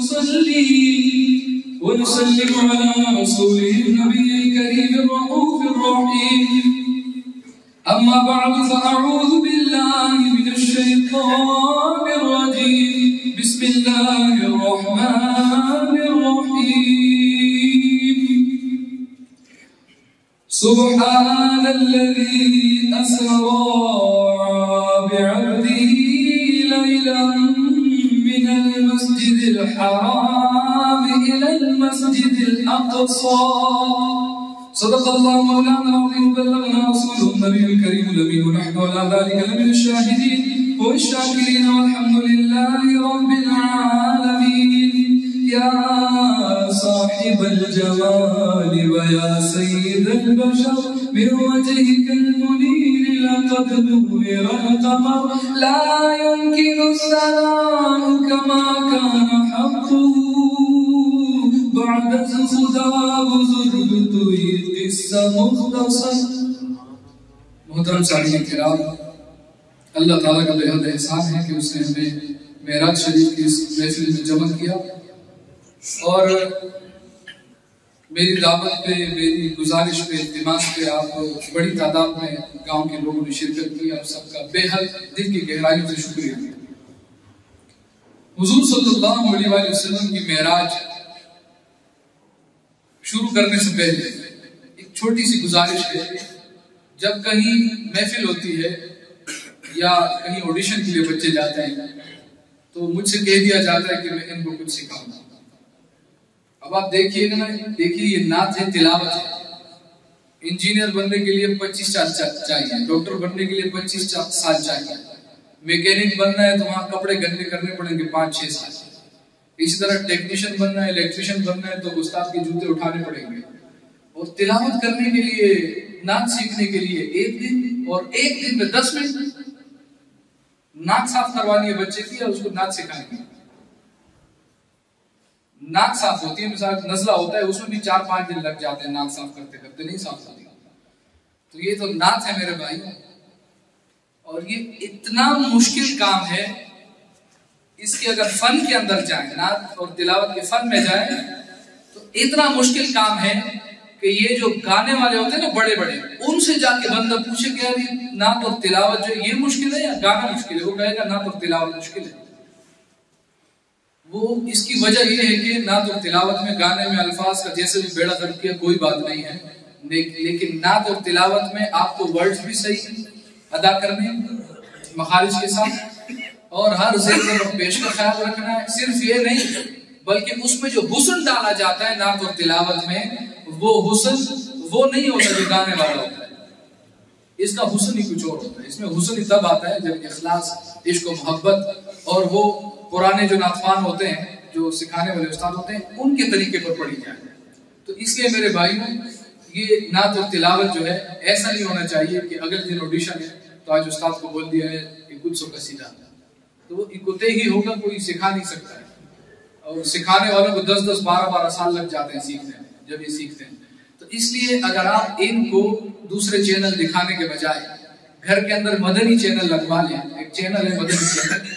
ونصلي ونسلم على رسوله النبي الكريم الرؤوف الرحيم. أما بعد فأعوذ بالله من الشيطان الرجيم. بسم الله الرحمن الرحيم. سبحان الذي أسرى بعبده ليلا من المسجد الحرام إلى المسجد الأقصى. صدق الله مولانا العظيم بلغنا رسوله النبي الكريم الأمين ونحن على ذلك لمن الشاهدين والشاكرين والحمد لله رب العالمين. يا صاحب الجمال ويا سيد البشر من وجهك المنير لقد نور القمر لا يمكن الثناء كما كان حقه بعد خدا بزرگ توی قصہ مختصر. محترم سامعین کرام، اللہ تعالیٰ کا بہت احسان ہے کہ اس نے ہمیں معراج شریف کی اس محفل میں جمع کیا، اور میری دعوت پہ، میری گزارش پہ، التماس پہ آپ بڑی تعداد میں گاؤں کے لوگوں نے شرکت کی. آپ سب کا بے حد دل کی گہرائیوں سے شکریہ. حضور صلی اللہ علیہ وسلم کی معراج شروع کرنے سے پہلے ایک چھوٹی سی گزارش ہے. جب کہیں محفل ہوتی ہے یا کہیں آڈیشن کے لیے بچے جاتے ہیں تو مجھ سے کہہ دیا جاتا ہے کہ میں ان کو کچھ سکھاؤں. اب آپ دیکھیے نا، دیکھیے یہ نعت ہے، تلاوت ہے. انجینئر بننے کے لیے 25 سال چاہیے، ڈاکٹر بننے کے لیے 25 سال چاہیے، میکینک بننا ہے تو وہاں کپڑے گندے کرنے پڑیں گے 5-6 سال. اسی طرح ٹیکنیشین بننا ہے، الیکٹریشین بننا ہے تو استاد کے جوتے اٹھانے پڑیں گے. اور تلاوت کرنے کے لیے، نعت سیکھنے کے لیے 1 دن، اور 1 دن میں 10 منٹ ناک صاف کروانی ہے بچے کی، اور اس کو نعت سکھائیں گے. ناک صاف ہوتی ہے، مثال نزلہ ہوتا ہے، اس میں بھی 4-5 دن لگ جاتے ہیں ناک صاف کرتے کرتے، نہیں صاف ہوتی. تو یہ تو نعت ہے میرے بھائی، اور یہ اتنا مشکل کام ہے. اس کے اگر فن کے اندر جائیں، نعت اور تلاوت کے فن میں جائیں تو اتنا مشکل کام ہے کہ یہ جو گانے والے ہوتے ہیں نا بڑے بڑے، ان سے جا کے بندہ پوچھے کہ یار نعت اور تلاوت جو یہ مشکل ہے یا گانا مشکل ہے، وہ کہے گا نعت اور تلاوت مشکل ہے. وہ اس کی وجہ یہ ہے کہ نعت اور تلاوت میں، گانے میں الفاظ کا جیسے بھی بیڑا غرق کیا کوئی بات نہیں ہے، لیکن نعت اور تلاوت میں آپ کو ورڈز بھی صحیح ادا کرنے، مخارج کے ساتھ، اور ہر زیر و پیش کا خیال رکھنا ہے. صرف یہ نہیں بلکہ اس میں جو حسن ڈالا جاتا ہے نعت اور تلاوت میں، وہ حسن وہ نہیں ہوتا جو گانے والا ہوتا ہے. اس کا حسن ہی کچھ اور ہوتا ہے. اس میں حسن ہی تب آتا ہے جب اخلاص، عشق و محبت، اور وہ پرانے جو نعتخوان ہوتے ہیں، جو سکھانے والے استاد ہوتے ہیں، ان کے طریقے پر پڑھی جائے. تو اس لیے میرے بھائیوں، یہ نعت اور تلاوت جو ہے ایسا نہیں ہونا چاہیے کہ اگلے دن آڈیشن ہے تو آج استاد کو بول دیا ہے کہ کچھ سو قصیدہ، تو وہ اکتے ہی ہوگا، کوئی سکھا نہیں سکتا ہے. اور سکھانے والوں کو 10-10 12-12 سال لگ جاتے ہیں سیکھنے میں جب یہ سیکھتے ہیں. تو اس لیے اگر آپ ان کو دوسرے چینل دکھانے کے بجائے گھر کے اندر مدنی چینل لگوا لیں. ایک چینل ہے مدنی چینل،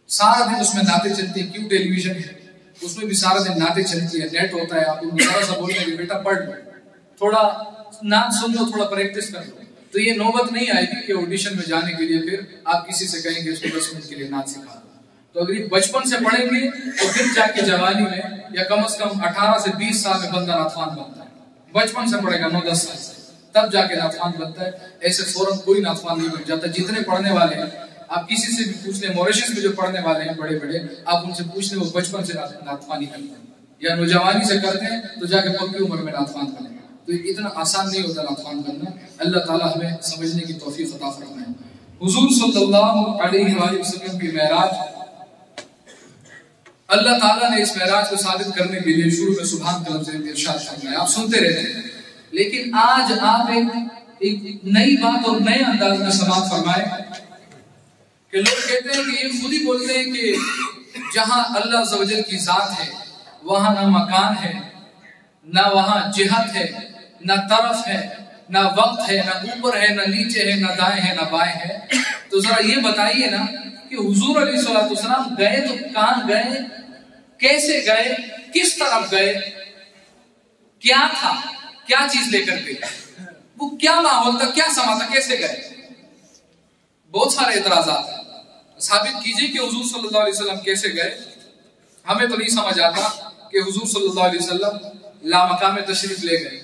سارا دن اس میں نعتیں چلتی ہیں. کیوں ٹیلی ویژن ہے، اس میں بھی سارا دن نعتیں چلتی ہیں. نیٹ ہوتا ہے، آپ کو تھوڑا سا بولیں کہ بیٹا پڑھ لو، تھوڑا نعت سن لو، تھوڑا پریکٹس کر لو. تو یہ نوبت نہیں آئے گی کہ آڈیشن میں جانے کے لیے پھر آپ کسی سے کہیں گے اس کو 10 منٹ کے لیے نعت سکھا دو. تو اگر یہ بچپن سے پڑھیں گے تو پھر جا کے جوانی میں یا کم از کم 18 سے 20 سال میں بندہ نعتخوان بنتا ہے. بچپن سے پڑھے گا 9-10 سال سے، تب جا کے نعتخوان بنتا ہے. ایسے فوراً کوئی نعتخوان نہیں بن جاتا. جتنے پڑھنے والے ہیں آپ کسی سے بھی پوچھ لیں، موریشس میں جو پڑھنے والے ہیں بڑے بڑے، آپ ان سے پوچھ لیں وہ بچپن سے نعتخوانی کرتے ہیں یا نوجوانی سے کرتے ہیں تو جا کے پکی عمر میں نعتخوان بنیں گے. تو اتنا آسان نہیں ہوتا نعتخوان بننا. اللہ تعالیٰ ہمیں سمجھنے کی توفیق عطا فرمائے. حضور صلی اللہ علیہ وآلہ وسلم کی معراج، اللہ تعالیٰ نے اس معراج کو ثابت کرنے کے لیے شروع میں سبحان کا لفظ ارشاد فرمایا. آپ سنتے رہتے ہیں، لیکن آج آپ ایک نئی بات اور نئے انداز میں سماعت فرمائے کہ لوگ کہتے ہیں کہ یہ خود ہی بولتے ہیں کہ جہاں اللہ عز و جل کی ذات ہے وہاں نہ مکان ہے، نہ وہاں جہت ہے، نہ طرف ہے، نہ وقت ہے، نہ اوپر ہے، نہ نیچے ہے، نہ دائیں ہے، نہ بائیں ہے. تو ذرا یہ بتائیے نا کہ حضور علیہ الصلوۃ والسلام گئے تو کہاں گئے؟ कैसे गए, किस तरफ गए, क्या था, क्या चीज लेकर गए, वो क्या माहौल था, क्या समा था, कैसे गए। बहुत सारे एतराजात हैं। साबित कीजिए कि हुजूर सल्लल्लाहु अलैहि वसल्लम कैसे गए। हमें तो नहीं समझ आता कि हुजूर सल्लल्लाहु अलैहि वसल्लम लामकाम तशरीफ ले गए।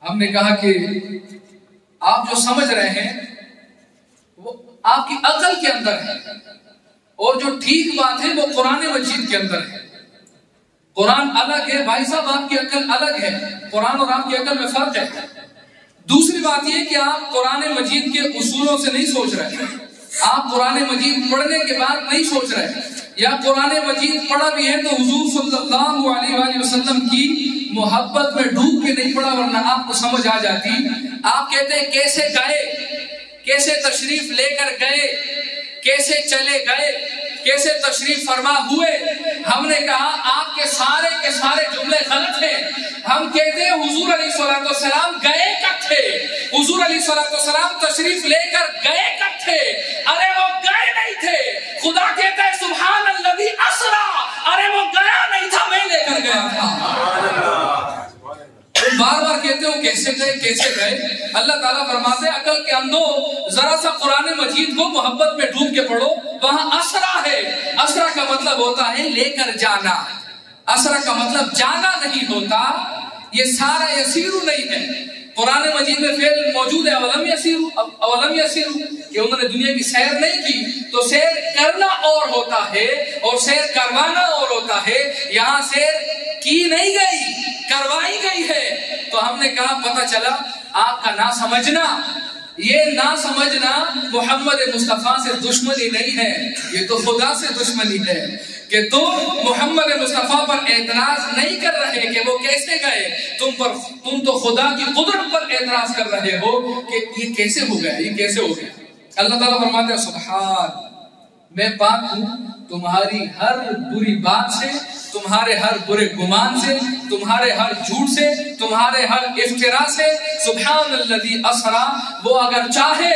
हमने कहा कि आप जो समझ रहे हैं वो आपकी अकल के अंदर है, और जो ठीक बात है वो कुरान मजीद के अंदर है। कुरान अलग है भाई साहब, आपकी अकल अलग है, कुरान और आपकी अकल में फर्क है। दूसरी बात यह कि आप कुरान मजीद के उसूलों से नहीं सोच रहे, आप कुरान मजीद पढ़ने के बाद नहीं सोच रहे, या कुरान मजीद पढ़ा भी है तो हुजूर सल्लल्लाहु अलैहि वसल्लम की मोहब्बत में डूब के नहीं पढ़ा, वरना आपको समझ आ जाती। आप कहते हैं कैसे गए, कैसे तशरीफ लेकर गए, कैसे चले गए, कैसे तशरीफ फरमा हुए। हमने कहा आपके सारे के सारे जुमले गलत हैं। हम कहते हैं हुजूर अलैहिस्सलाम गए कब थे, हुजूर अलैहिस्सलाम तशरीफ लेकर गए कब थे। अरे वो गए नहीं थे, खुदा कहता है सुभान अल्लज़ी असरा, अरे वो गया नहीं था, मैं लेकर गया था। बार बार कहते हो कैसे गए, कैसे गए। अल्लाह ताला फरमाते हैं अकल के अंधो, जरा सा कुरान मजीद को मोहब्बत में डूब के पढ़ो, वहां असरा है। असरा का मतलब होता है लेकर जाना, असरा का मतलब जाना नहीं होता। ये सारा यसीरु नहीं है, कुरान मजीद में फेल मौजूद है अवलम यसीरु, अवलम यसीरु कि उन्होंने दुनिया की सैर नहीं की। तो सैर करना और होता है और सैर करवाना और होता है। यहाँ सैर की नहीं गई, करवाई गई है। तो हमने कहा पता चला आपका ना समझना, ये ना समझना मोहम्मद मुस्तफा से दुश्मनी नहीं है, ये तो खुदा से दुश्मनी है कि तुम मोहम्मद मुस्तफा पर एतराज नहीं कर रहे कि वो कैसे गए, तुम तो खुदा की कुदरत पर एतराज कर रहे हो कि ये कैसे हो गया, ये कैसे हो गया। अल्लाह ताला फरमाते हैं सुभान, मैं पाक हूँ तुम्हारी हर बुरी बात से, तुम्हारे हर बुरे गुमान से, तुम्हारे हर झूठ से, तुम्हारे हर इफ्तिरा से। सुभान अल्लज़ी असरा, वो अगर चाहे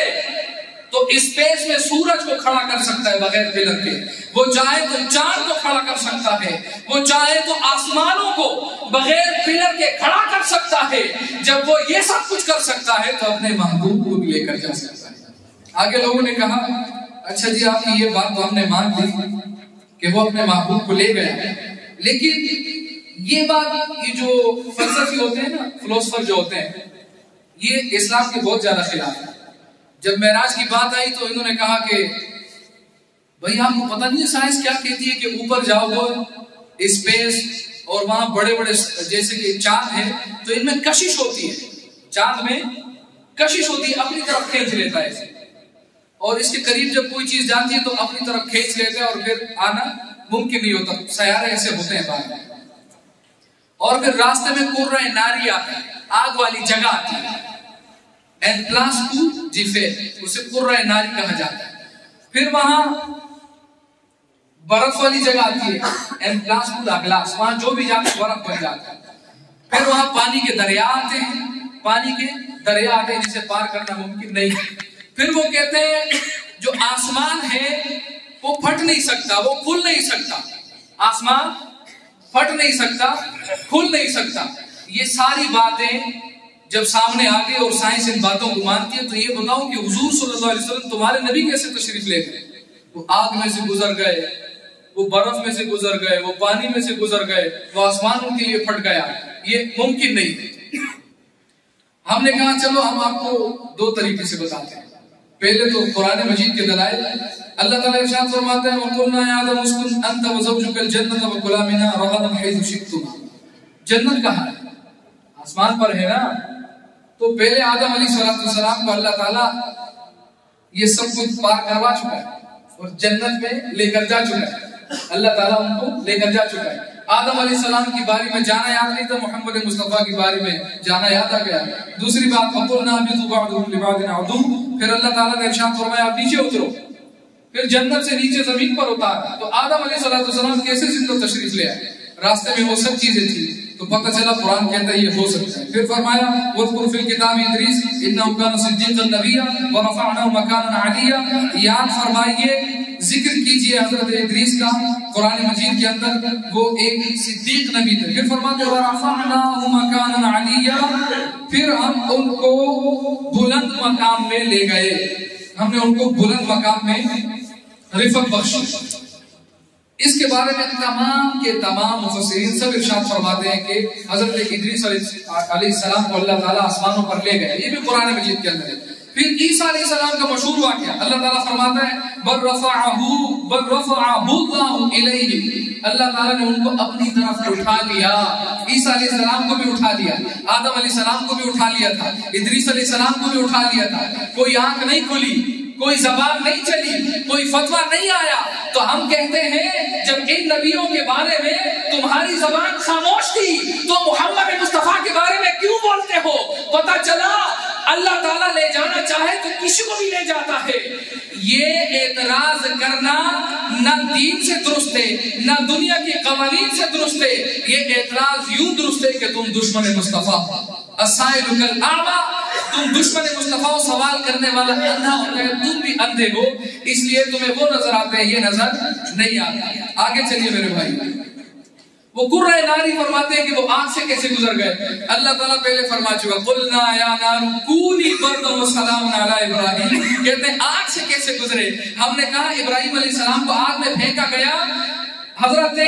तो स्पेस में सूरज को खड़ा कर सकता है बगैर पिलर के, वो चाहे तो चांद को खड़ा कर सकता है, वो चाहे तो आसमानों को बगैर पिलर के खड़ा कर सकता है। जब वो ये सब कुछ कर सकता है तो अपने महबूब को भी लेकर जा सकता है। आगे लोगों ने कहा अच्छा जी आपकी ये बात तो हमने मान ली कि वो अपने महबूब को ले गया, लेकिन ये बात, ये जो फलसफी होते हैं ना, फिलोसफर जो होते हैं, ये इस्लाम के बहुत ज्यादा खिलाफ है। जब मेराज की बात आई तो इन्होंने कहा कि भाई आपको पता नहीं है साइंस क्या कहती है कि ऊपर जाओगे स्पेस और वहां बड़े बड़े जैसे कि चांद है तो इनमें कशिश होती है, चांद में कशिश होती है, अपनी तरफ खींच लेता है इसे, और इसके करीब जब कोई चीज जाती है तो अपनी तरफ खींच लेते हैं और फिर आना मुमकिन नहीं होता। सयारे ऐसे होते हैं बाहर, और फिर रास्ते में कुर्रा नारी आता है, आग वाली जगह आती है, एन प्लास टू जिफे, उसे कुर्रा नारी कहा जाता है। फिर वहां बर्फ वाली जगह आती है, एन प्लास टू ग्लास, वहां जो भी जाता है बर्फ बन जाता है। फिर वहां पानी के दरिया आते हैं, पानी के दरिया आते हैं जिसे पार करना मुमकिन नहीं है। फिर वो कहते हैं जो आसमान है वो फट नहीं सकता, वो खुल नहीं सकता, आसमान फट नहीं सकता, खुल नहीं सकता। ये सारी बातें जब सामने आ गई और साइंस इन बातों को मानती है तो ये बताओ कि हुजूर सल्लल्लाहु अलैहि वसल्लम तुम्हारे नबी कैसे तशरीफ ले गए? वो आग में से गुजर गए, वो बर्फ में से गुजर गए, वो पानी में से गुजर गए, वो आसमान उनके लिए फट गया, ये मुमकिन नहीं है। हमने कहा चलो हम आपको दो तरीके से बताते हैं। पहले तो कुरान मजीद के दलाइल, अल्लाह ताला इरशाद फरमाते हैं वकुलना या आदम उस्कुन अंत व ज़ौजुकल जन्नत व कुला मिनहा रगदन हैथु शि'तुमा। जन्नत कहाँ है? आसमान पर है ना। तो पहले आदम अलैहिस्सलाम को अल्लाह ताला ये सब कुछ पार करवा चुका है और जन्नत में लेकर जा चुका है, अल्लाह ताला उनको लेकर जा चुका है। आदम अलैहिस्सलाम की बारी में जाना याद नहीं था, मोहम्मद मुस्तफा की बारी में जाना याद आ गया। दूसरी बात वकुलना बितु बअदुहुम लिबादिन अदु, फिर अल्लाह ताला ने इरशाद फरमाया आप नीचे उतरो, फिर जन्नत से नीचे जमीन पर उतारा। तो आदम अलैहिस्सलाम कैसे जिंदा तशरीफ ले आए? रास्ते में वो सब चीजें थी तो पता चला कुरान कहता है ये हो सकता है। फिर फरमाया वज़कुर फिल किताब इदरीस इन्नहु काना सिद्दीक़न नबिय्या व रफ़अनाहु मकानन अलिय्या। याद फरमाइए, जिक्र कीजिए हजरत इदरीस का कुरान मजीद के अंदर, वो एक सिद्दीक नबी थे। फिर फरमाते व रफ़अनाहु मकानन अलिय्या, फिर हम उनको बुलंद मकाम में ले गए, हमने उनको बुलंद मकाम में रिफत बख्शी। इसके बारे में तमाम के तमाम मुफस्सिरीन सब इरशाद फरमाते हैं कि हजरत इदरीस अलैहिस्सलाम को अल्लाह ताला आसमानों पर ले गए, ये भी कुरान मजीद के अंदर है। फिर ईसा अलैहिस्सलाम का मशहूर वाक़या, अल्लाह ताला फरमाता है बल रफ़अहु अल्लाहु इलैहि, अल्लाह ताला ने उनको अपनी तरफ उठा लिया। ईसा अलैहिस्सलाम को भी उठा लिया, आदम अलैहिस्सलाम को भी उठा लिया था, इदरीस अलैहिस्सलाम को भी उठा लिया था। कोई आंख नहीं खुली, कोई जबान नहीं चली, कोई फतवा नहीं आया। तो हम कहते हैं जब इन नबियों के बारे में तुम्हारी जबान खामोश थी तो मोहम्मद मुस्तफा के बारे में क्यों बोलते हो? पता चला अल्लाह ताला ले जाना चाहे तो किसी को भी ले जाता है। ये एतराज करना न दीन से दुरुस्त है, न दुनिया के कवानीन से दुरुस्त है। ये एतराज यूं दुरुस्त है कि तुम दुश्मन मुस्तफा, असाइलुकल आमा, तुम दुश्मन मुस्तफा सवाल करने वाला अंधा होता है, तुम भी अंधे हो, इसलिए तुम्हें वो नजर आते हैं, ये नजर नहीं आता। आगे चलिए मेरे भाई, वो कुर्रा नारी फरमाते हैं कि वो आग से कैसे गुजर गए। अल्लाह ताला पहले फरमा चुका, कुलना या नारु कूनी बर्दन व सलामुन अला इब्राहिम, कहते हैं आग से कैसे गुजरे। हमने कहा इब्राहिम अलैहिस्सलाम को आग में फेंका गया। हजरत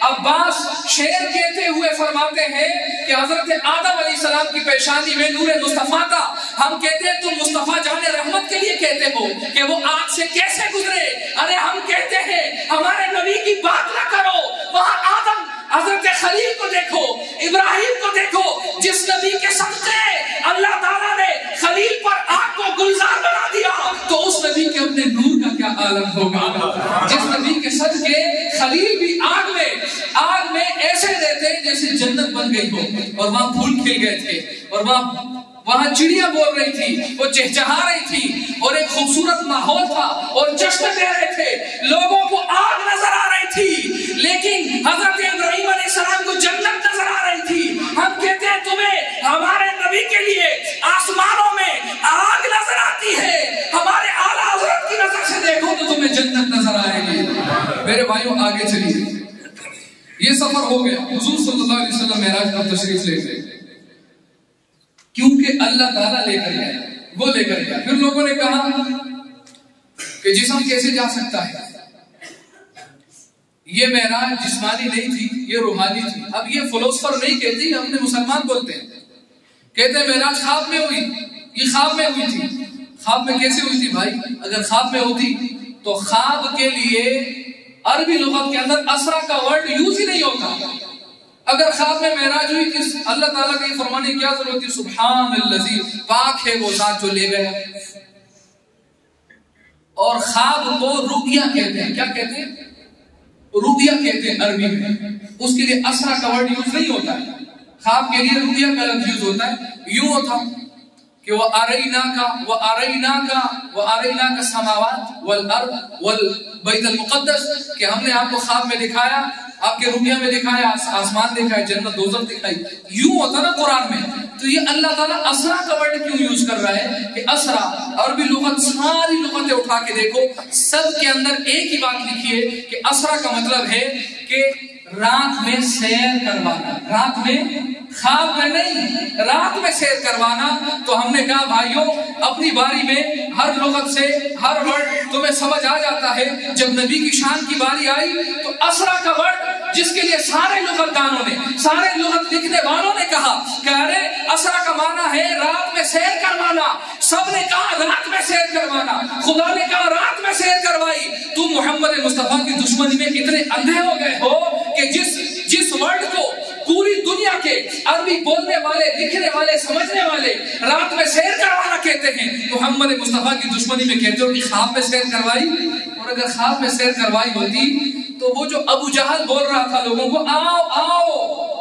अब्बास शेर कहते हुए फरमाते हैं कि हजरत आदम अलैहिस्सलाम की पेशानी में नूर मुस्तफा था। हम कहते हैं तुम मुस्तफा जाने रहमत के लिए कहते हो कि वो आग से कैसे गुजरे। अरे हम कहते हैं हमारे नबी की बात ना करो, वहां आदम हजरत खलील को देखो, इब्राहिम को देखो, जिस नबी के सदक़े अल्लाह ताला ने खलील पर आग को गुलजार बना दिया, तो उस नबी के अपने नूर का क्या आलम होगा। जिस नबी के सदक़े खलील भी आग में ऐसे रहते जैसे जन्नत बन गई हो, और वहां फूल खिल गए थे, और वहां चिड़िया बोल रही थी, वो चहचहा रही थी, और एक खूबसूरत माहौल था, और जश्न दे रहे थे, लोगों को आग नजर आ रही थी, लेकिन हजरत इब्राहिम अलैहिस्सलाम को जन्नत नजर आ रही थी। हम कहते हैं तुम्हें हमारे नबी के लिए आसमानों में आग नजर आती है, हमारे आला हजरत की नजर से देखो तो तुम्हें जन्नत नजर आएगी। मेरे भाइयों आगे चलिए, ये सफर हो गया, हुजूर सल्लल्लाहु अलैहि वसल्लम मेराज पर तशरीफ ले गए, क्योंकि अल्लाह ताला लेकर गया, वो लेकर गया। फिर लोगों ने कहा कि जिस्म कैसे जा सकता है, ये मेराज जिस्मानी नहीं थी, ये रूहानी थी। अब ये फिलोसफर नहीं कहते, अपने मुसलमान बोलते हैं, कहते हैं मेराज ख्वाब में हुई, ये ख्वाब में हुई थी। ख्वाब में कैसे हुई थी भाई? अगर ख्वाब में होती तो ख्वाब के लिए अरबी लुगत के अंदर असरा का वर्ड यूज ही नहीं होता। अगर ख्वाब में मेराज हुई कि अल्लाह ताला के फरमाने की क्या जरूरत है, सुब्हानल्लाजी, पाक है वो जात जो ले गया। और ख्वाब को रुबिया कहते हैं, क्या कहते हैं? रुबिया कहते हैं अरबी में, उसके लिए असरा का वर्ड यूज नहीं होता है। ख्वाब के लिए रुबिया का लफ्ज यूज होता है। यूं होता कि वो अरैना का समावात वल अर्द वल बैतुल मुक़द्दस, कि हमने आपको ख्वाब में दिखाया, आपके रुबिया में दिखाया, आसमान दिखाया, जन्नत दोज़ख दिखाई। यूं होता ना कुरान में। तो ये अल्लाह ताला असरा का वर्ड क्यों यूज कर रहा है कि असरा, अरबी लुगत सारी लुगतें उठा के देखो, सब के अंदर एक ही बात लिखी है कि असरा का मतलब है कि रात में सैर करवाना, रात में, ख्वाब में नहीं, रात में सैर करवाना। तो हमने कहा भाइयों, अपनी बारी में हर लुगत से हर वर्ड तुम्हें समझ आ जाता है। जब नबी की शान की बारी आई तो असरा का वर्ड, जिसके लिए सारे लुगतदानों ने, सारे लुगत लिखने वालों ने कहा कि अरे असरा का माना है रात में सैर करवाना। सबने कहा रात में सैर करवाना, खुदा ने कहा रात में सैर करवाई। तुम मोहम्मद मुस्तफा की दुश्मनी में इतने अंधे हो गए हो कि जिस वर्ड को पूरी दुनिया के अरबी बोलने वाले, लिखने वाले, समझने वाले रात में सैर करवाना कहते हैं, मोहम्मद मुस्तफा की दुश्मनी में कहते हो कि ख्वाब में सैर करवाई। और अगर ख्वाब में सैर करवाई होती तो वो जो अबू जहल बोल रहा था लोगों को, आओ आओ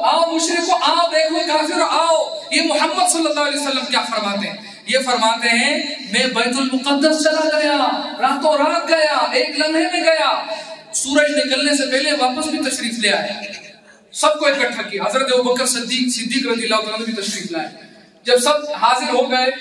आओ मुशरिको, आओ देखो काफिर आओ, ये मोहम्मद सल्लल्लाहु अलैहि वसल्लम क्या फरमाते हैं? ये फरमाते हैं मैं बैतुल मुक़द्दस चला गया, रातों रात गया, एक लम्हे में गया, सूरज निकलने से पहले वापस भी तशरीफ ले आया। सबको इकट्ठा किया। हजरत अबू बकर सिद्दीक रज़ी अल्लाह तआला भी तशरीफ लाए। जब सब हाजिर हो गए,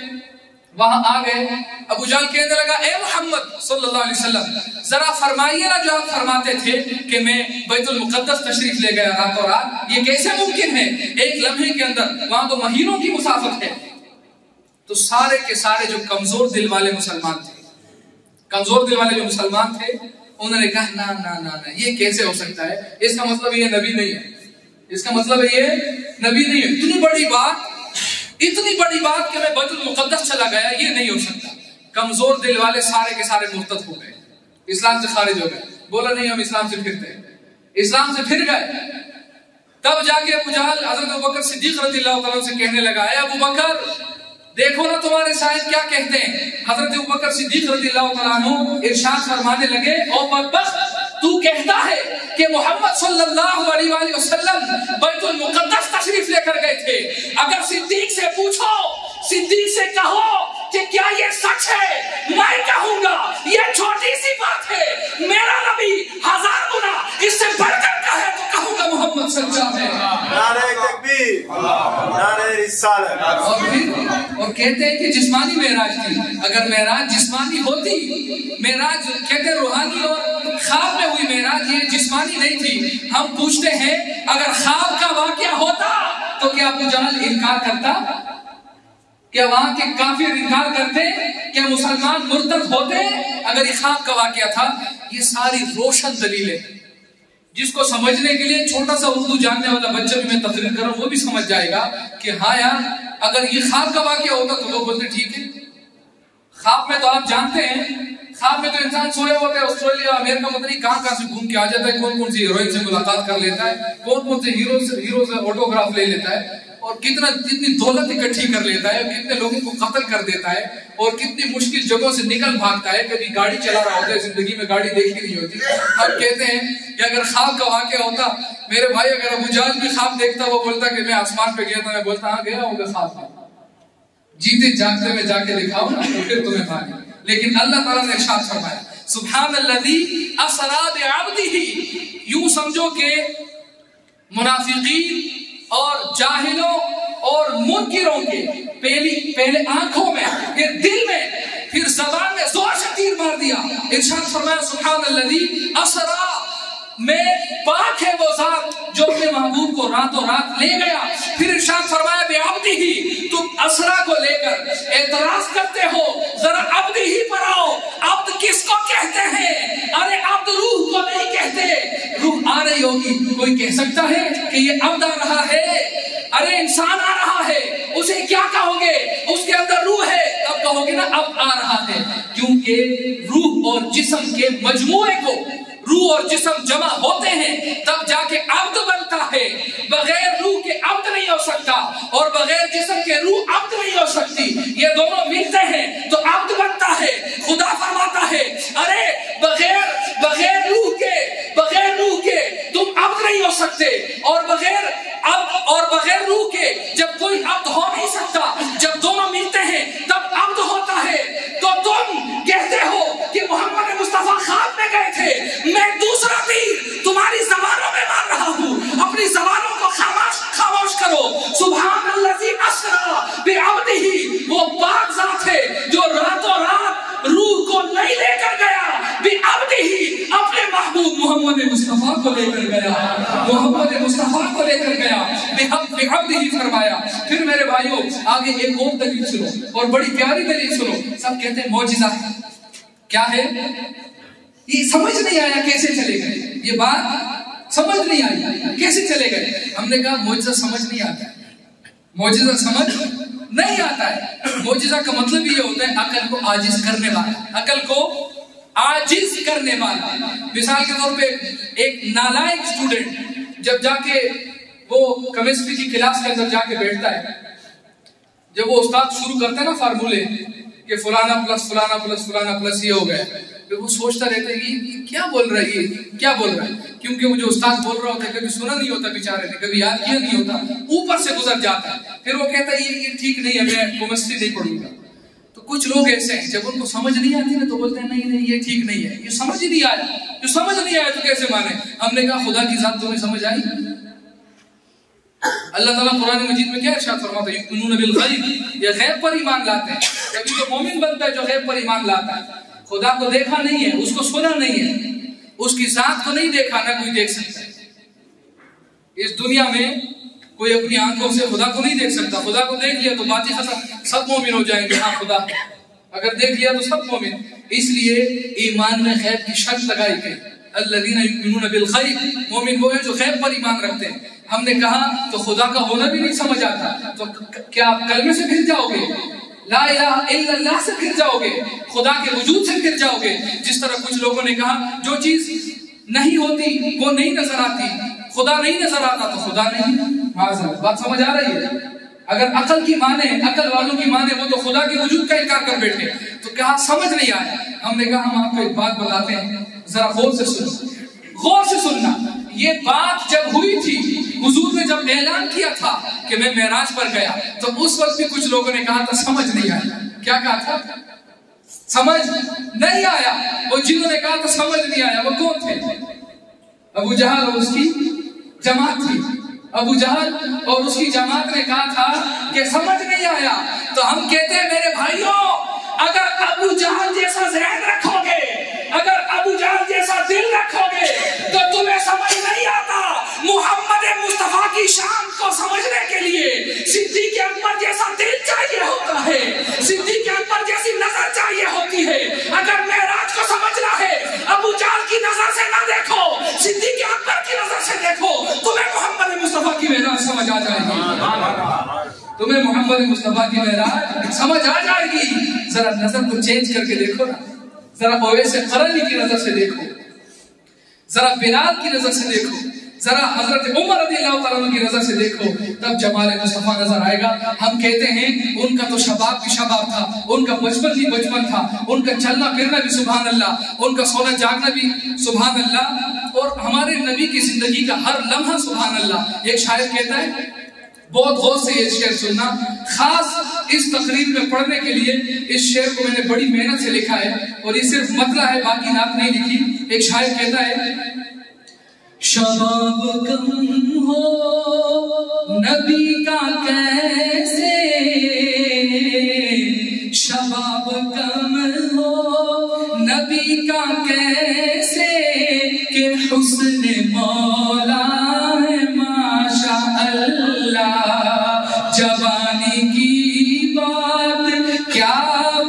वहां आ गए, अबू जहल कहने लगा, ए मोहम्मद सल्लल्लाहु अलैहि वसल्लम, जरा फरमाइए ना जो आप फरमाते थे कि मैं बैतुल मुक़द्दस तशरीफ ले गया रातों रात, ये कैसे मुमकिन है एक लम्हे के अंदर? वहां तो महीनों की मुसाफत है। तो सारे के सारे जो कमजोर दिल वाले मुसलमान थे, कमजोर दिल वाले जो मुसलमान थे, उन्होंने कहा ना ना ना ना, ये कैसे हो सकता है? इसका मतलब ये नबी नहीं है, इसका मतलब ये नबी नहीं है। इतनी बड़ी बात कि मैं बैतुल मुक़द्दस चला गया, ये नहीं हो सकता। कमजोर दिल वाले सारे के सारे मुर्तद हो गए, इस्लाम से खारिज हो गए। बोला नहीं, हम इस्लाम से फिरते हैं, इस्लाम से फिर गए। तब जाके अबू जहल हजरत अबू बकर सिद्दीक रज़ियल्लाहु तआला से कहने लगा, ए अबू बकर, देखो ना तुम्हारे शायद क्या कहते हैं। हजरत अबू बकर सिद्दीक रज़ियल्लाहु तआला अन्हु इरशाद फरमाने लगे, ओ बदबख्त, तू कहता है कि मोहम्मद सल्लल्लाहु अलैहि वसल्लम बैतुल मुक़द्दस तशरीफ लेकर गए थे। अगर सिद्दीक से पूछो, सिद्दीक से कहो कि क्या ये सच है, मैं कहूंगा ये छोटी सी बात है, मेरा नबी 1000 गुना इससे बढ़कर का है, तो कहूंगा मोहम्मद सच्चा है। नारे तकबीर, नारे रिसालत। और कहते हैं कि जिस्मानी मेराज थी। अगर मेराज जिस्मानी होती, मेराज कहते रूहानी और ख्वाब में हुई मेराज, ये जिस्मानी नहीं थी। हम पूछते हैं, अगर ख्वाब का वाकया होता तो क्या अबू जहल इनकार करता? क्या वहां के काफिर इनकार करते? क्या मुसलमान मुर्तद होते अगर ये ख्वाब का वाकया था? ये सारी रोशन दलीलें, जिसको समझने के लिए छोटा सा उर्दू जानने वाला बच्चा भी मैं तकरीर कर रहा हूं, वो भी समझ जाएगा कि हाँ यार, अगर ये ख्वाब का वाकया होता तो लोग बोलते ठीक है। ख्वाब में तो आप जानते हैं, ख्वाब में तो इंसान सोया होता है, ऑस्ट्रेलिया अमेरिका मतलब कहां से घूम के आ जाता है, कौन कौन सी हीरोइन से मुलाकात कर लेता है, कौन कौन से हीरो से ऑटोग्राफ ले लेता है, और कितनी दौलत इकट्ठी कर लेता है, कितने लोगों को कत्ल कर देता है, और कितनी मुश्किल जगहों से निकल भागता है। कभी गाड़ी चला रहा होता है, जिंदगी में गाड़ी देखी नहीं होती। हम कहते हैं कि अगर ख्वाब का वाकया होता, मेरे भाई, अगर अबू जहल भी ख्वाब देखता, वो बोलता कि मैं आसमान पे गया था, मैं बोलता हाँ गया होगा ख्वाब में, जीते जागते में जाके दिखाओ ना, तो फिर तुम्हें माने। लेकिन अल्लाह ताला ने इरशाद फरमाया, सुब्हानल्लज़ी असरा बिअब्दिही, यूं समझो कि मुनाफिकीन और जाहिलों और मुनकिरों के पहले आंखों में, फिर दिल में, फिर ज़बान में जोर से तीर मार दिया। इरशाद फरमाया, सुब्हानल्लज़ी असरा, में पाक है वो ज़ात जो अपने महबूब को रातों रात ले गया। फिर इरशाद फरमाया, बेअब्दिही, तुम असरा को लेकर एतराज करते हो, जरा अब्दी ही पर आओ। अब्द किसको कहते हैं? अरे अब्द रूह को नहीं कहते। रूह आ रही होगी, कोई कह सकता है कि ये अब्द आ रहा है? अरे इंसान आ रहा है, उसे क्या कहोगे? उसके अंदर रूह है, तब कहोगे ना अब्द आ रहा है, क्योंकि रूह और जिस्म के मजमूए को, रूह और जिस्म जमा होते हैं तब जाके अब्द बनता है। बगैर रूह के अब्द नहीं हो सकता, और बगैर जिस्म के रूह अब्द नहीं हो सकती। ये दोनों मिलते हैं तो अब्द बनता है। खुदा फरमाता है, अरे बगैर रूह के तुम अब्द नहीं हो सकते, और बगैर रूह के जब कोई अब्द हो नहीं सकता। जब दोनों मिलते हैं तब अब्द होता है। तो तुम कहते हो कि मोहम्मद मुस्तफा ख्वाब में गए थे, मैं दूसरा तीर तुम्हारी ज़बानों में मार रहा हूँ। अपनी ज़बानों को खामोश करो। सुब्हानल्लज़ी असरा बिअब्दिही, वो पाक ज़ात है जो रातों रात रूह को नहीं लेकर गया, बिअब्दिही, अपने महबूब मोहम्मद मुस्तफा को लेकर गया, मोहम्मद मुस्तफा को लेकर गया, बिअब्दिही फरमाया। फिर मेरे भाइयों, आगे एक और दलील सुनो, और बड़ी प्यारी दलील सुनो। सब कहते हैं मौजिज़ा है। क्या है? ये समझ नहीं आया कैसे चले गए, ये बात समझ नहीं आई कैसे चले गए। हमने कहा मौजिज़ा समझ नहीं आता है, मौजिज़ा समझ नहीं आता है। मौजिज़ा का मतलब ये होता है अकल को आजिज करने वाला, अकल को आजिज करने वाला। मिसाल के तौर पे एक नालायक स्टूडेंट जब जाके वो केमिस्ट्री की क्लास के अंदर जाके बैठता है, जब वो उस्ताद शुरू करता है ना फार्मूले कि फलाना प्लस फलाना प्लस फलाना प्लस ये हो गया, तो वो सोचता रहता है ये क्या बोल रहा है, ये क्या बोल रहा है, क्योंकि वो जो उस्ताद बोल रहा होता है कभी सुना नहीं होता बेचारे ने, कभी याद किया नहीं होता, ऊपर से गुजर जाता है। फिर वो कहता है ये ठीक नहीं है, मैं केमिस्ट्री नहीं पढ़ूंगा। तो कुछ लोग ऐसे हैं, जब उनको समझ नहीं आती ना तो बोलते हैं नहीं ये ठीक नहीं है, ये समझ ही नहीं आया। जो समझ नहीं आया तो कैसे माने? हमने कहा खुदा की जात तुम्हें समझ आई? اللہ تعالیٰ قرآن مجید میں کیا ارشاد فرماتا ہے؟ یؤمنون بالغیب، یہ غیب پر ایمان لاتے ہیں. کبھی تو مومن بنتا ہے جو غیب پر ایمان لاتا ہے. خدا کو دیکھا نہیں ہے، اس کو سنا نہیں ہے، اس کی ذات کو نہیں دیکھا، نہ کوئی دیکھ سکتا ہے. اس دنیا میں کوئی اپنی آنکھوں سے خدا کو نہیں دیکھ سکتا. خدا کو دیکھ لیا تو باتیں ختم، سب مومن ہو جائیں گے. ہاں خدا اگر دیکھ لیا تو سب مومن. اس لیے ایمان میں غیب کی شرط لگائی گئی. الذین یؤمنون بالغیب، مومن وہ ہیں جو غیب پر ایمان رکھتے ہیں. ہم نے کہا تو خدا کا ہونا بھی نہیں سمجھ آتا تو کیا آپ کلمے سے پھر جاؤ گے؟ لا الہ الا اللہ سے پھر جاؤ گے؟ خدا کے وجود سے پھر جاؤ گے؟ جس طرح کچھ لوگوں نے کہا جو چیز نہیں ہوتی وہ نہیں نظر آتی، خدا نہیں نظر آتا تو خدا نہیں. معذرت، بات سمجھ آ رہی ہے؟ اگر عقل کی مانے، عقل والوں کی مانے وہ تو خدا کے وجود کا انکار کر بیٹھے. تو کہا سمجھ نہیں آیا. ہم نے کہا ہم آپ کو ایک بات بتاتے ہیں، ذرا غور سے سننا، غور سے سننا. یہ بات جب ہوئی تھی، حضور نے جب اعلان کیا تھا کہ میں معراج پر گیا، تو اس وقت بھی کچھ لوگوں نے کہا تھا سمجھ نہیں آیا. کیا کہا تھا؟ سمجھ نہیں آیا. وہ جنہوں نے کہا تھا سمجھ نہیں آیا وہ کون تھے؟ ابو جہل اور اس کی جماعت تھی. ابو جہل اور اس کی جماعت نے کہا تھا کہ سمجھ نہیں آیا. تو ہم کہتے ہیں میرے بھائیوں، اگر ابو جہل جیسا ذہن رکھو گے، اگر ابو جہل جیسا دل رکھو گے تو تمہیں سمجھ نہیں آتا. محمد مصطفیٰ کی شان کو سمجھنے کے لیے صدیق اکبر جیسا دل چاہیے ہوتا ہے، صدیق اکبر جیسی نظر چاہیے ہوتی ہے. اگر معراج کو سمجھنا ہے، ابو جہل کی نظر سے نہ دیکھو، صدیق اکبر کی نظر سے دیکھو، تمہیں محمد مصطفیٰ کی معراج سمجھ آ جائے گی. تمہیں محمد مصطفیٰ کی معراج سمجھ آ جائے گی. ذرا نظر کو چینج کر کے دیکھو نا، ذرا اویس قرنی کی نظر سے دیکھو، ذرا بلال کی نظر سے دیکھو، ذرا حضرت عمر رضی اللہ تعالیٰ عنہ کی نظر سے دیکھو، تب جمال مصطفیٰ نظر آئے گا. ہم کہتے ہیں ان کا تو شباب بھی شباب تھا، ان کا بچپن بھی بچپن تھا، ان کا چلنا پھرنا بھی سبحان اللہ، ان کا سونا جاگنا بھی سبحان اللہ، اور ہمارے نبی کی زندگی کا ہر لمحہ سبحان اللہ. ایک شاعر کہتا ہے، بہت غور سے یہ شعر سننا، خاص اس تقریر میں پڑھنے کے لیے اس شعر کو میں نے بڑی محنت سے لکھا ہے اور یہ صرف مطلع ہے، باقی نعت نہیں لکھی. ایک شاعر کہتا ہے، شباب کم ہو نبی کا کیسے، شباب کم ہو نبی کا کیسے، کہ حسن مولا ہے ماشاء اللہ. جوانی کی بات کیا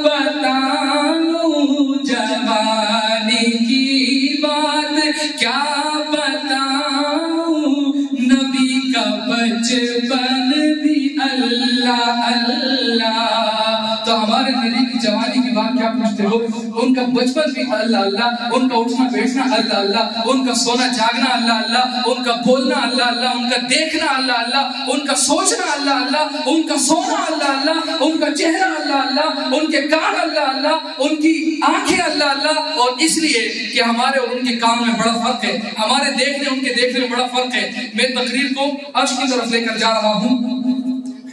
بتاؤں، جوانی کی بات کیا بچپن بھی اللہ اللہ. تو ہمارے نبی کی جوانی کی بات کیا پوچھتے ہو؟ ان کا بچپن بھی اللہ اللہ، ان کا اٹھنا بیٹھنا اللہ اللہ، ان کا سونا جاگنا اللہ اللہ، ان کا بولنا اللہ اللہ، ان کا دیکھنا اللہ اللہ، ان کا سوچنا اللہ اللہ، ان کا سونا اللہ اللہ، ان کا چہرہ اللہ اللہ، ان کے کان اللہ اللہ، ان کی آنکھیں اللہ اللہ. اور اس لیے کہ ہمارے اور ان کے کام میں بڑا فرق ہے، ہمارے دیکھنے ان کے دیکھنے میں بڑا فرق ہے. میں تقریر کو عرش کی طرف لے کر جا رہا ہوں.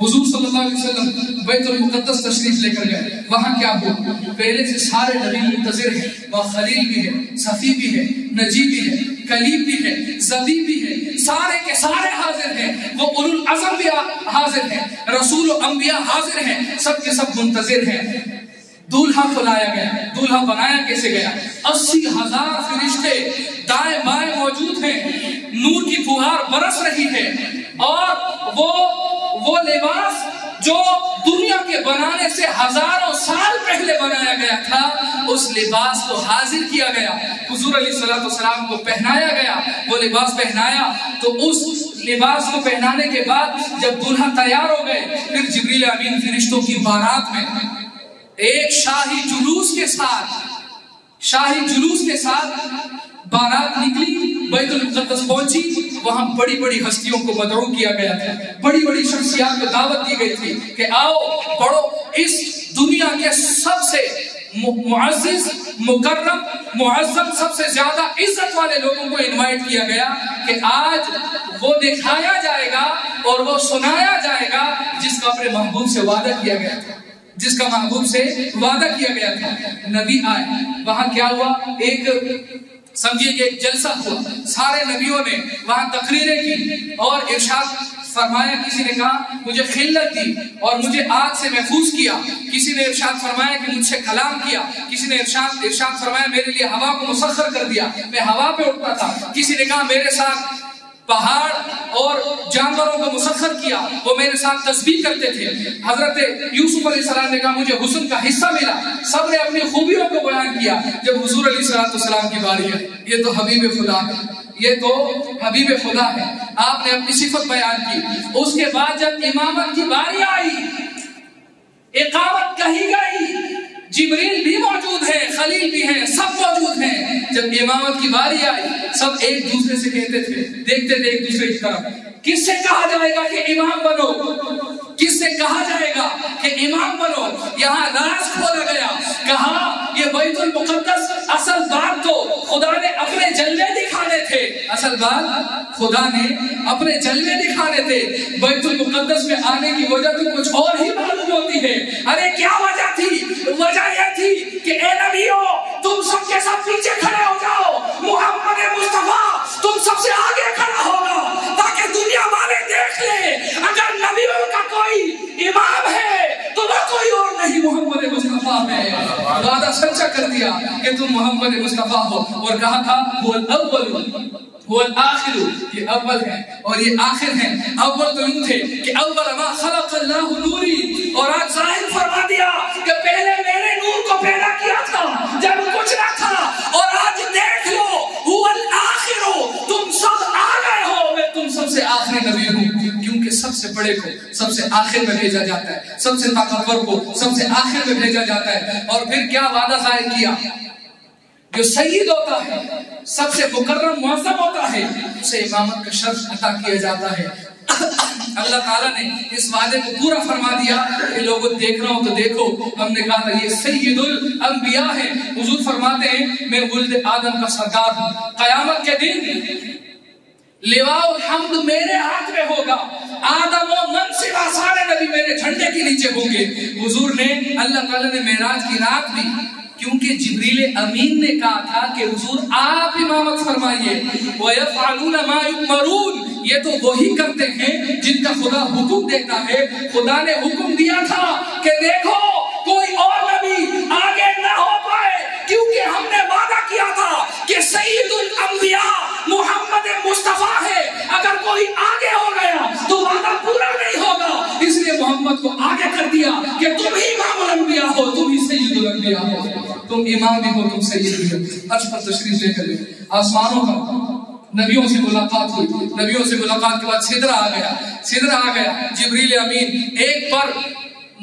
حضور صلی اللہ علیہ وسلم بیت المقدس تشریف لے کر گئے. وہاں کیا ہوا؟ پہلے سے سارے نبی منتظر ہیں. وہاں خلیل بھی ہے، صفی بھی ہے، نجی بھی ہے، کلیم بھی ہے، زبی بھی ہے، سارے کے سارے حاضر ہیں. وہ اولو العزم بھی حاضر ہیں، رسول و انبیاء حاضر ہیں، سب کے سب منتظر ہیں. دولہا کو لایا گیا. دولہا بنایا کیسے گیا؟ 80,000 فرشتے دائیں بائیں موجود ہیں، نور کی فہار برس رہی ہے، اور وہ لباس جو دنیا کے بنانے سے ہزاروں سال پہلے بنایا گیا تھا، اس لباس کو حاضر کیا گیا، حضور علیہ الصلوۃ والسلام کو پہنایا گیا. وہ لباس پہنایا تو اس لباس کو پہنانے کے بعد جب دولہا تیار ہو گئے، پھر جبریل امین فرشتوں کی بارات میں ایک شاہی جلوس کے ساتھ بارات نکلی، بیت المقدس پہنچی. وہاں بڑی بڑی ہستیوں کو مدعو کیا گیا تھا، بڑی بڑی شخصیات کو دعوت دی گئی تھی کہ آؤ پڑھو. اس دنیا کے سب سے معزز، مکرم، معظم، سب سے زیادہ عزت والے لوگوں کو انوائٹ کیا گیا کہ آج وہ دکھایا جائے گا اور وہ سنایا جائے گا جس کا اپنے محبوب سے وعدہ کیا گیا تھا، جس کا محبوب سے وعدہ کیا گیا تھا. نبی آئے. وہاں کیا ہوا؟ ایک سمجھیے کہ ایک جلسہ ہوا. سارے نبیوں نے وہاں تقریریں کی اور ارشاد فرمایا کسی نے کہا مجھے خلت دی اور مجھے آگ سے محفوظ کیا، کسی نے ارشاد فرمایا کہ مجھ سے کلام کیا، کسی نے ارشاد فرمایا میرے لیے ہوا کو مسخر کر دیا، میں ہوا پہ اٹھتا تھا، کسی نے کہا میرے ساتھ پہاڑ اور جانوروں کو مسخر کیا، وہ میرے ساتھ تسبیح کرتے تھے۔ حضرت یوسف علیہ السلام نے کہا مجھے حسن کا حصہ ملا، سب نے اپنی خوبیوں کو بیان کیا۔ جب حضور علیہ السلام کی باری ہے، یہ تو حبیب خدا ہے، یہ تو حبیب خدا ہے، آپ نے اپنی صفت بیان کی۔ اس کے بعد جب امامت کی باری آئی، اقامت کہی گئی، جبریل بھی موجود ہے، خلیل بھی ہیں، سب موجود ہیں۔ جب امامت کی باری آئی، سب ایک دوسرے سے کہتے تھے، دیکھتے تھے ایک دوسرے کی طرف، کس سے کہا جائے گا کہ امام بنو، کس سے کہا جائے گا کہ امام بنو۔ یہاں راز کھولا گیا، کہا یہ بیت المقدس اصل بات تو خدا نے اپنے جلوے دکھانے تھے، اصل بات خدا نے اپنے جلوے دکھانے تھے، بیت المقدس میں آنے کی وجہ تو کچھ اور ہی معلوم ہوتی ہے۔ ارے کیا وجہ تھی؟ وجہ یہ تھی کہ اے نبیوں تم سب کے سب پیچھے کھڑے ہو جاؤ، محمد مصطفیٰ تم سب سے آگے کھڑا ہوگا تاکہ دنیا والے دیکھ لیں اگر نبیوں کا کوئی امام ہے تو وہ کوئی اور نہیں، محمد مصطفیٰ ہے۔ وعدہ سچا کر دیا کہ تم محمد مصطفیٰ ہو، اور کہا تھا وہ الاول وہ الآخر، یہ اول ہے اور یہ آخر ہے۔ اول تو یوں تھے کہ اول ما خلق اللہ نوری، اور آج ظاہر فرما دیا کہ پہلے میرے نور کو پیدا کیا تھا جب کچھ نہ تھا، اور آج دیکھ لو هو الآخر، تم سب آ گئے ہو، میں تم سب سے آخری نبی ہوں، کیونکہ سب سے بڑے کو سب سے آخر میں بھیجا جاتا ہے، سب سے طاقتور کو سب سے آخر میں بھیجا جاتا ہے۔ اور پھر کیا وعدہ ظاہر کیا، جو سید ہوتا ہے، سب سے مکرم معظم ہوتا ہے، اسے امامت کا شرف عطا کیا جاتا ہے۔ اللہ تعالیٰ نے اس وعدے کو پورا فرما دیا کہ لوگوں دیکھ رہا ہو تو دیکھو، ہم نے کہا تھا یہ سید الانبیاء ہے۔ حضور فرماتے ہیں میں ولد آدم کا سردار ہوں، قیامت کے دن لواء الحمد میرے ہاتھ میں ہوگا، آدم و من سوا سارے نبی میرے جھنڈے کے نیچے ہوں گے۔ حضور نے اللہ تعالیٰ نے معراج کی رات بھی، کیونکہ جبریل امین نے کہا تھا کہ حضور آپ امامت فرمائیے، وَيَفْعَلُونَ مَا يُؤْمَرُونَ، یہ تو وہی کرتے ہیں جن کا خدا حکم دیتا ہے۔ خدا نے حکم دیا تھا کہ دیکھو کوئی اور نبی آگے نہ ہو پائے، کیونکہ ہم نے وعدہ کیا تھا کہ سید الانبیاء محمد مصطفیٰ ہے، اگر کوئی آگے ہو گیا تو وعدہ پورا نہیں ہوگا، اس لیے محمد کو آگے کر دیا کہ تم ہی امام الانبیاء ہو، تم ہی سید الانبیاء ہو، تم امام بھی ہو، تم سید بھی ہو۔ عرش پر تشریف لے کر آسمانوں پر نبیوں سے ملاقات ہوئی، نبیوں سے ملاقات کے بعد سدرہ آ گیا، جبریل امین ایک پر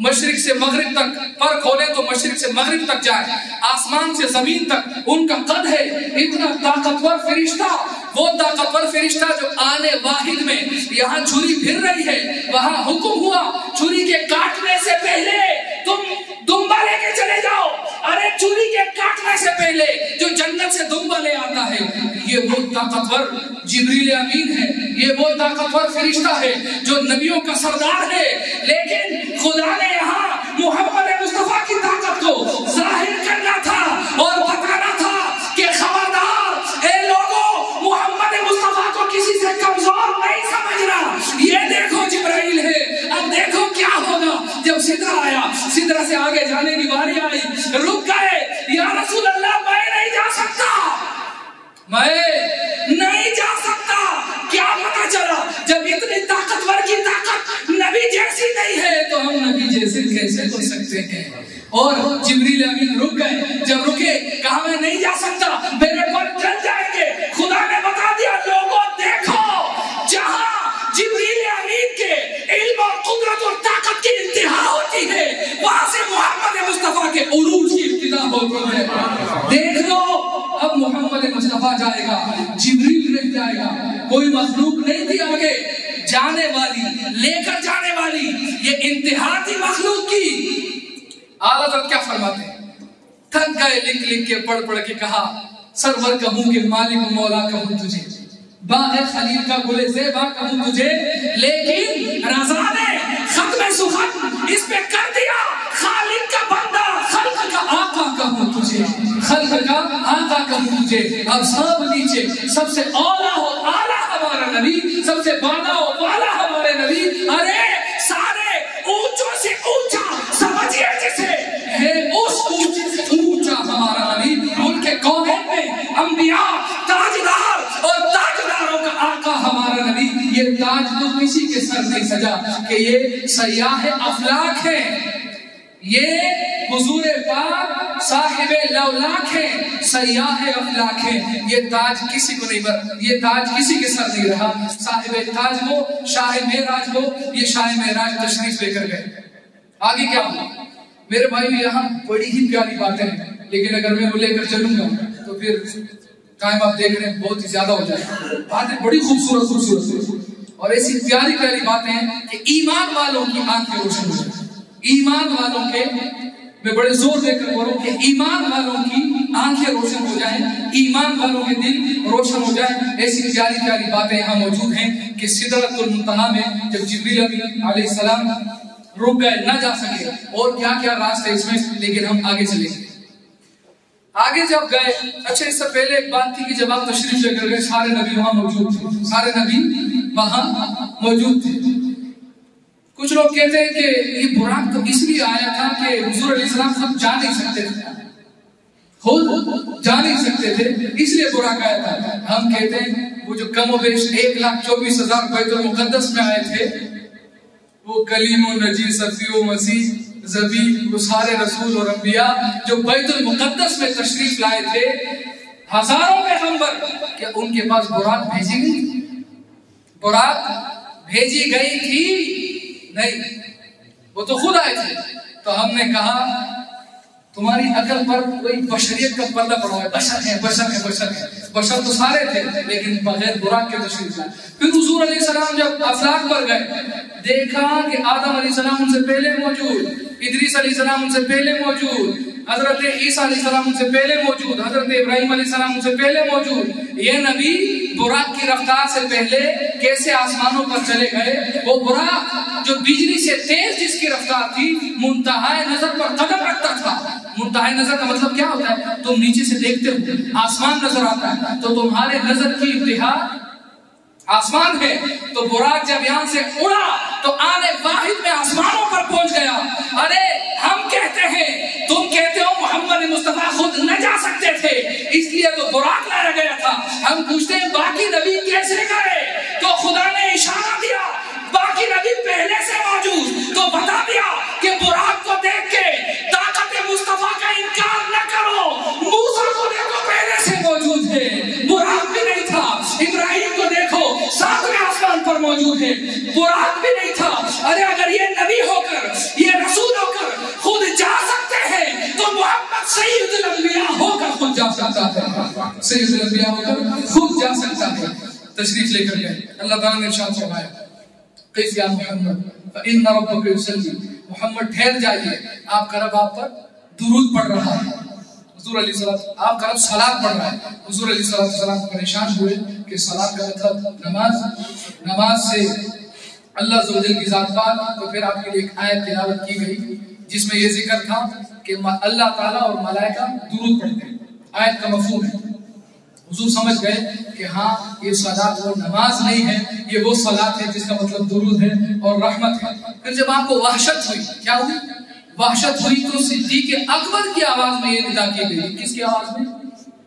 مشرق سے مغرب تک پر کھولے تو مشرق سے مغرب تک جائے، آسمان سے زمین تک ان کا قد ہے، اتنا طاقتور فرشتہ، وہ طاقتور فرشتہ جو آنے واحد میں یہاں چھری پھر رہی ہے، وہاں حکم ہوا چھری کے کاٹنے سے پہلے تم دمبا لے کے چلے جاؤ۔ ارے چھری کے کاٹنے سے پہلے جو جنت سے دمبا لے آتا ہے، یہ وہ طاقتور جبریل امین ہے، یہ وہ طاقتور فرشتہ ہے جو نبیوں کا سردار ہے۔ لیکن خدا نے یہاں محمد مصطفیٰ کی طاقت کو ظاہر کرنا تھا اور بتانا تھا کہ خبردار اے لوگوں، محمد مصطفیٰ کو کسی سے کمزور نہیں سمجھنا، یہ دیکھو جبرائیل ہے، اب دیکھو کیا ہوگا۔ جب سدرہ آیا، سدرہ سے آگے جانے کی باری آئی، رک گئے، یا رسول اللہ میں نہیں جا سکتا، میں نہیں جا سکتا۔ کیا پتا چلا جب اتنی طاقتور کی طاقت نبی جیسی نہیں ہے تو ہم نبی جیسے کیسے ہو سکتے ہیں؟ اور جبریل امین رک گئے، جب رکے کہا میں نہیں جا سکتا، میرے پر چل جائیں گے۔ خدا نے بتا دیا لوگوں دیکھو، جہاں جبریل امین کے علم اور قدرت اور طاقت کی انتہا ہوتی ہے، وہاں سے محمد مصطفیٰ کے عروج کی ابتدا ہوتی ہے۔ دیکھ لو اب محمد مصطفیٰ جائے گا، جبریل رہ جائے گا، کوئی مخلوق نہیں تھی آگے جانے والی، لے کر جانے والی، یہ انتہا تھی مخلوق کی۔ اعلیٰ حضرت کیا فرماتے ہیں؟ تھک گئے لکھ کے پڑھ کے، کہا سرور کہوں کہ مالک و مولا کہوں تجھے، باغ خلیل کا گل زیبا کہوں تجھے، لیکن رضا نے ختم سخن اس پہ کر دیا، خالق کا بندہ، خلق کا آقا کہوں تجھے، خلق کا آقا کہوں تجھے۔ اب سب نیچے، سب سے اولا ہو اعلیٰ ہمارا نبی، سب سے بالا ہو بالا ہمارے نبی، ताज तो किसी के सर नहीं सजा कि ये सयाह अफलाक है, ये हुजूर पाक साहिबे लौलाक है, सयाह अफलाक है। ये ताज किसी को नहीं, ये ताज किसी के सर नहीं रहा। साहिबे ताज वो, शाह मेराज वो, ये शाह मेराज तशरीफ लेकर गए। आगे क्या हुआ मेरे भाई, यहाँ बड़ी ही प्यारी बातें हैं, लेकिन अगर मैं वो लेकर चलूंगा तो फिर टाइम आप देख रहे हैं बहुत ही ज्यादा हो जाएगा। बातें बड़ी खूबसूरत खूबसूरत और ऐसी प्यारी प्यारी बातें हैं कि ईमान वालों की आंखें रोशन हो जाए। ईमान वालों के, मैं बड़े जोर देकर बोल रहा हूं कि ईमान वालों की आंखें रोशन हो जाएं, ईमान वालों के दिल रोशन हो जाएं। ऐसी प्यारी प्यारी बातें यहाँ मौजूद हैं कि सिदरतुल मुंतहा में जब जिब्रील अलैहिस्सलाम रुक गए, ना जा सके, और क्या क्या रास्ते इसमें, लेकिन हम आगे चलेंगे। आगे जब गए, अच्छा इससे पहले एक बात थी कि जब आप तशरीफ लेकर गए सारे नबी वहां मौजूद थे, सारे नबी वहां मौजूद थे। कुछ लोग कहते हैं कि ये बुराक तो इसलिए आया था कि हुजूर अलैहिस्सलाम खुद जा नहीं सकते थे, खुद जा नहीं सकते थे, इसलिए बुराक आया था। हम कहते हैं वो जो कमोबेश 1,24,000 बैतुल मुकद्दस में आए थे, वो कलीम नजी सफी मसीह ज़बी, वो सारे रसूल और अंबिया जो बैतुल मुकद्दस में तशरीफ लाए थे, हजारों पैगंबर, क्या उनके पास बुराक भेजी गई थी? बुराक भेजी गई थी? नहीं, वो तो खुद आए थे। तो हमने कहा तुम्हारी अकल पर कोई बशरियत का पर्दा पड़ा है, बशर है, बशर है, बशर है। बशर तो सारे थे, लेकिन बगैर बुराक के तशरीफ लाए। फिर हुजूर अलैहिस्सलाम जब अफलाक पर गए, देखा कि आदम अलैहिस्सलाम उनसे पहले मौजूद, इदरीस अलैहिस्सलाम उनसे पहले मौजूद, हजरत ईसा अलैहिस्सलाम उनसे पहले मौजूद, हजरत इब्राहिम अलैहिस्सलाम उनसे पहले मौजूद। ये नबी बुराक की रफ्तार से पहले कैसे आसमानों पर चले गए? वो बुराक जो बिजली से तेज जिसकी रफ्तार थी, मुंतहाए नजर पर कदम रखता था। मुंतहाए नजर का मतलब क्या होता है? तुम नीचे से देखते हो, आसमान नजर आता है, तो तुम्हारे नजर की इंतहा आसमान है। तो बुराक जब यहाँ से उड़ा तो आने वाहिद में आसमानों पर पहुंच गया। अरे हम कहते हैं, तुम कहते हो मोहम्मद मुस्तफा खुद न जा सकते थे, इसलिए तो बुराक लाया गया था। हम पूछते हैं बाकी नबी कैसे गए? तो खुदा ने इशारा दिया, बाकी नबी पहले से मौजूद, तो बता दिया कि बुराक को देख के ताकत मुस्तफा का इनकार न करो। मूसा को देखो पहले से मौजूद है, बुराक भी नहीं था। इब्राहिम को देखो सातवें आसमान पर मौजूद है, बुराक भी नहीं था। अरे अगर ये नबी होकर, ये रसूल होकर खुद जा सकते हैं, तो मोहम्मद सैयदुल अंबिया होकर खुद जा सकता है, सैयदुल अंबिया होकर खुद जा सकता है। तशरीफ लेकर गए, अल्लाह ताला ने इरशाद फरमाया, क़िफ़ या मोहम्मद फ़इन्न रब्बका युसल्ली, मोहम्मद ठहर जाइए, आपका रब आप पर दुरूद पढ़ रहा है। हुजूर अलैहिस्सलाम आपका रब सलात पढ़ रहा है। हुजूर अलैहिस्सलाम परेशान हुए कि सलात का मतलब नमाज, नमाज से अल्लाह ज़वजल की ज़ात पाक। तो फिर आपके लिए एक आयत तिलावत की गई जिसमें ये जिक्र था कि अल्लाह ताला और मलाइका दुरूद पढ़ते हैं। आयत का मफ़हूम है, हुजूर समझ गए कि हाँ ये सलात वो नमाज नहीं है, ये वो सलात है जिसका मतलब दुरूद है और रहमत है। फिर जब आपको वहशत हुई, क्या हुई? वहशत हुई तो सिद्दीक़ अकबर की आवाज में ये निदा की गई। किसकी आवाज में?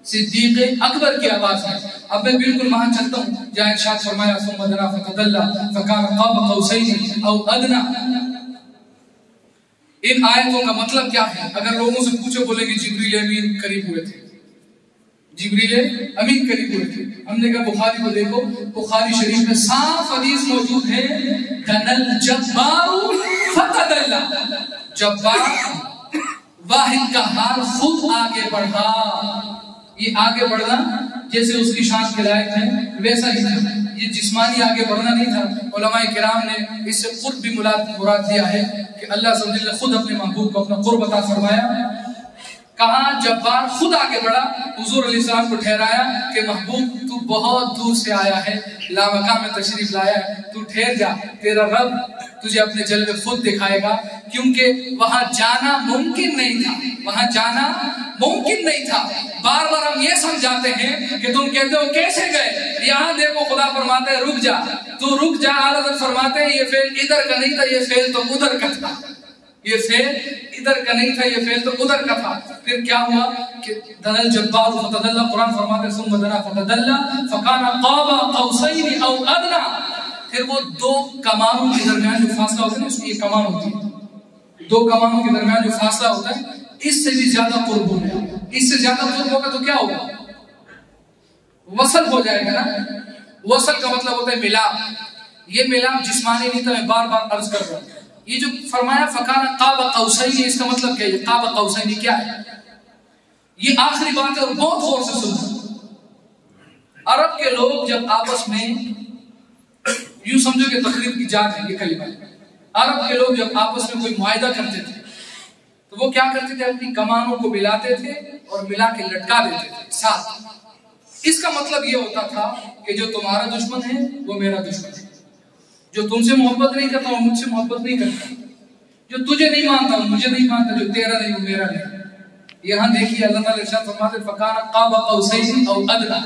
सिद्दीक़ अकबर की आवाज में। अब मैं बिल्कुल वहां चलता हूँ जहाँ इरशाद फरमाया सुम्मा दना फतदल्ला फकान क़ाब क़ौसैन औ अदना। इन आयतों का मतलब क्या है? अगर लोगों से पूछो बोलेंगे जिब्रील अमीन करीब हुए थे, जिब्रील अमीन करीब हुए थे। हमने कहा बुखारी को देखो, बुखारी शरीफ में साफ हदीस मौजूद है, दनल जब्बारू फतदल्ला, जब्बार वाहिद का हाल खुद आगे बढ़ा। ये आगे बढ़ना जैसे उसकी शान के लायक है वैसा ही था, ये जिस्मानी आगे बढ़ना नहीं था। उलमाए किराम ने इससे कुर्ब भी मुराद दिया है कि अल्लाह ने खुद अपने महबूब को अपना कुर्ब अता फरमाया। कहा जब्बार खुद आगे बढ़ा, हुजूर अलैहिस्सलाम को ठहराया कि महबूब तू बहुत दूर से आया है, लामका में तशरीफ लाया है, तू ठहर जा, तेरा रब तुझे अपने जलवे खुद दिखाएगा। क्योंकि वहां जाना मुमकिन नहीं था, वहां जाना मुमकिन नहीं था। बार बार हम ये समझाते हैं कि तुम कहते हो कैसे गए, यहाँ देखो खुदा फरमाते हैं रुक जा, तू रुक जा। आला फरमाते हैं ये फेल इधर का नहीं था, ये फेल तो उधर का था, ये फेल इधर का नहीं था, ये फेल तो उधर का था। फिर क्या हुआ कि दनल जब्बार फतदल्ला, कुरान फरमाते हैं सुम्मा दना फतदल्ला फकान क़ाब क़ौसैन औ अदना। फिर پھر وہ دو کمانوں کے درمیان جو فاصلہ ہوتا ہے نا، اس کی ایک کمان ہوتی ہے، دو کمانوں کے درمیان جو فاصلہ ہوتا ہے اس سے بھی زیادہ قرب ہو گیا، اس سے زیادہ قرب ہوگا تو کیا ہوگا؟ وصل ہو جائے گا نا۔ وصل کا مطلب ہوتا ہے ملاپ۔ یہ ملاپ جسمانی نہیں تھا، میں بار بار عرض کر رہا ہوں۔ یہ جو فرمایا فکان قاب قوسین، اس کا مطلب کیا ہے؟ قاب قوسین کیا ہے؟ یہ آخری بات ہے اور بہت غور سے سنو۔ عرب کے لوگ جب آپس میں، یوں سمجھو کہ تقریب کی جان ہے یہ کلمہ، عرب کے لوگ جب آپس میں کوئی معاہدہ کرتے تھے تو وہ کیا کرتے تھے؟ اپنی کمانوں کو ملاتے تھے اور ملا کے لٹکا دیتے تھے ساتھ۔ اس کا مطلب یہ ہوتا تھا کہ جو تمہارا دشمن ہے وہ میرا دشمن ہے، جو تم سے محبت نہیں کرتا وہ مجھ سے محبت نہیں کرتا، جو تجھے نہیں مانتا وہ مجھے نہیں مانتا، جو تیرا نہیں وہ میرا نہیں۔ یہاں دیکھیے اللہ تعالیٰ ارشاد فرماتے ہیں فَكَانَ قَابَ قَوْسَيْنِ أَوْ أَدْنَىٰ۔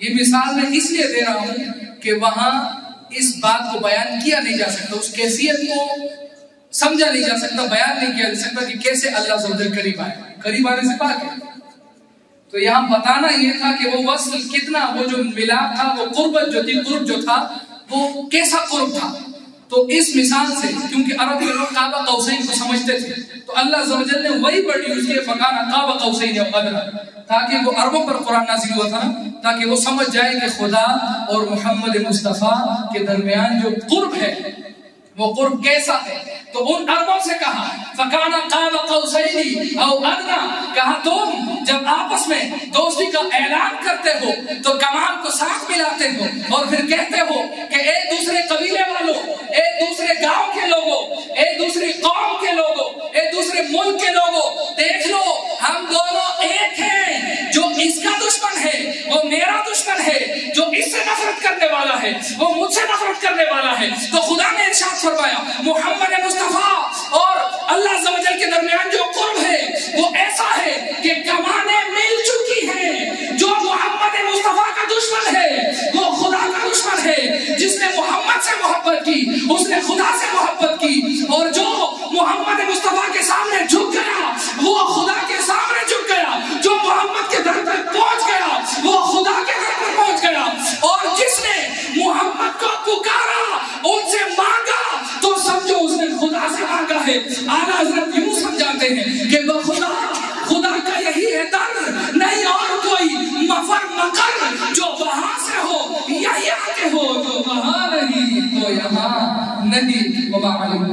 یہ مثال میں اس لیے دے رہا ہوں کہ وہاں اس بات کو بیان کیا نہیں جا سکتا، اس کیفیت کو سمجھا نہیں جا سکتا، بیان نہیں کیا جا سکتا کہ کیسے اللہ عز و جل قریب آئے، قریب آنے سے پاک ہے۔ تو یہاں بتانا یہ تھا کہ وہ وصل کتنا، وہ جو ملاپ تھا، وہ قربت جو تھی، قرب جو تھا وہ کیسا قرب تھا۔ تو اس مثال سے، کیونکہ عرب کے لوگ قاب قوسین کو سمجھتے تھے، تو اللہ عز و جل نے وہی ورڈ یوز کیا فَكَانَ قَابَ قَوْسَيْنِ أَوْ أَدْنَىٰ، تاکہ وہ عربوں پر قرآن نازل ہوا تھا نا، تاکہ وہ سمجھ جائے کہ خدا اور محمد مصطفیٰ کے درمیان جو قرب ہے وہ قرب کیسا ہے۔ تو ان عربوں سے کہا فَكَانَ قَابَ قَوْسَيْنِ أَوْ أَدْنَىٰ، کہا تم جب آپس میں دوستی کا اعلان کرتے ہو تو کمان کو ساتھ ملاتے ہو اور پھر کہتے ہو کہ ایک دوسرے قبیلے والوں، ایک دوسرے گاؤں کے لوگوں، ایک دوسری قوم کے لوگوں، ایک دوسرے ملک کے لوگوں، دیکھ لو ہم دونوں ایک ہیں، جو اس کا دشمن ہے وہ میرا دشمن ہے، جو اس سے نفرت کرنے والا ہے وہ مجھ سے نفرت کرنے والا ہے۔ تو خدا نے ارشاد فرمایا محمد مصطفیٰ اور اللہ عز و جل کے درمیان جو قرب ہے وہ ایسا ہے کہ کمانیں مل چکی ہیں۔ جو محمد مصطفیٰ کا دشمن ہے وہ خدا کا دشمن ہے، جس نے محمد سے محبت کی اس نے خدا سے محبت کی، اور جو محمد مصطفیٰ کے سامنے جھک گیا وہ خدا کے سامنے جھک گیا، جو محمد کے در پر پہنچ گیا وہ خدا کے در پر پہنچ گیا، اور جس نے محمد کو پکارا ان سے مانگا تو سمجھو اس نے خدا سے مانگا ہے۔ اعلیٰ حضرت یوں سمجھاتے ہیں کہ وہ خدا کا یہی ہے در، نہیں اور کوئی مفر مکر، جو وہاں سے ہو یہی آتے ہو، جو وہاں نہیں تو یہاں نہیں۔ وما علم